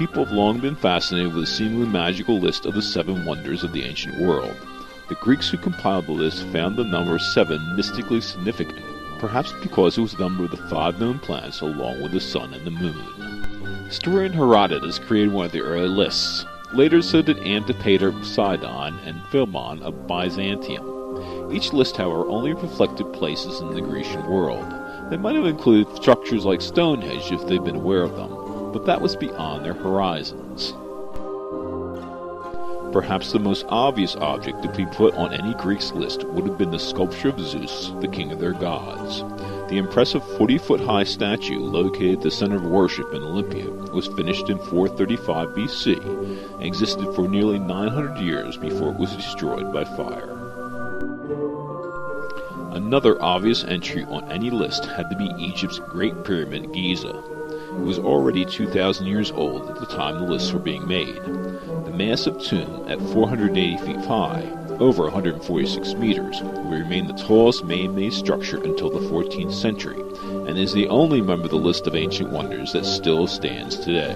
People have long been fascinated with the seemingly magical list of the 7 wonders of the ancient world. The Greeks who compiled the list found the number 7 mystically significant, perhaps because it was the number of the 5 known planets along with the sun and the moon. Historian Herodotus created one of the early lists. Later so did Antipater Poseidon and Philemon of Byzantium. Each list, however, only reflected places in the Grecian world. They might have included structures like Stonehenge if they'd been aware of them, but that was beyond their horizons. Perhaps the most obvious object to be put on any Greek's list would have been the sculpture of Zeus, the king of their gods. The impressive 40-foot-high statue located at the center of worship in Olympia was finished in 435 BC and existed for nearly 900 years before it was destroyed by fire. Another obvious entry on any list had to be Egypt's Great Pyramid at Giza. It was already 2,000 years old at the time the lists were being made. The massive tomb, at 480 feet high, over 146 meters, will remain the tallest man-made structure until the 14th century, and is the only member of the list of ancient wonders that still stands today.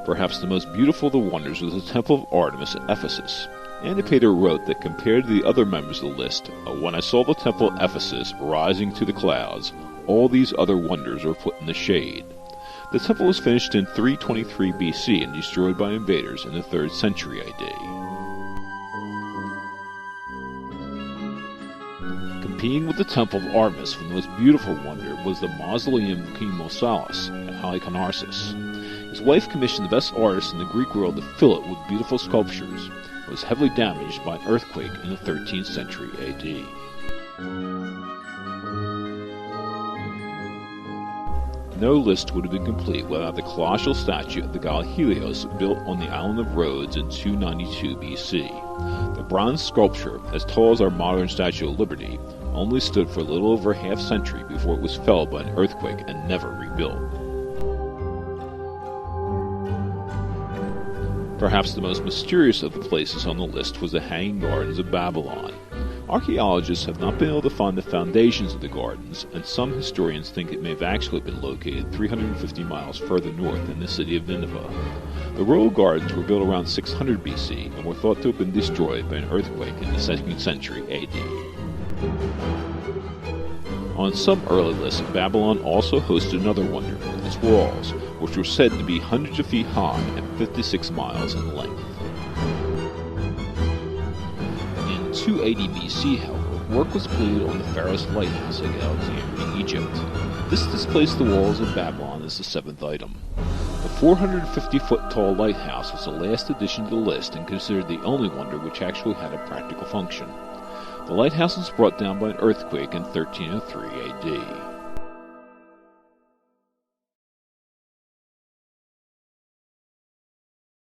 Perhaps the most beautiful of the wonders was the Temple of Artemis at Ephesus. Antipater wrote that compared to the other members of the list, when I saw the temple at Ephesus rising to the clouds, all these other wonders were put in the shade. The temple was finished in 323 BC and destroyed by invaders in the 3rd century AD. Competing with the Temple of Artemis for the most beautiful wonder was the Mausoleum of King Mausoleum at Halicarnassus. His wife commissioned the best artists in the Greek world to fill it with beautiful sculptures. It was heavily damaged by an earthquake in the 13th century AD. No list would have been complete without the colossal statue of the god Helios built on the island of Rhodes in 292 BC. The bronze sculpture, as tall as our modern Statue of Liberty, only stood for a little over a half-century before it was felled by an earthquake and never rebuilt. Perhaps the most mysterious of the places on the list was the Hanging Gardens of Babylon. Archaeologists have not been able to find the foundations of the gardens, and some historians think it may have actually been located 350 miles further north in the city of Nineveh. The royal gardens were built around 600 BC and were thought to have been destroyed by an earthquake in the 2nd century AD. On some early lists, Babylon also hosted another wonder, its walls, which were said to be hundreds of feet high and 56 miles in length. In 280 BC, however, work was completed on the Pharos Lighthouse at Alexandria, Egypt. This displaced the walls of Babylon as the 7th item. The 450-foot-tall lighthouse was the last addition to the list and considered the only wonder which actually had a practical function. The lighthouse was brought down by an earthquake in 1303 AD.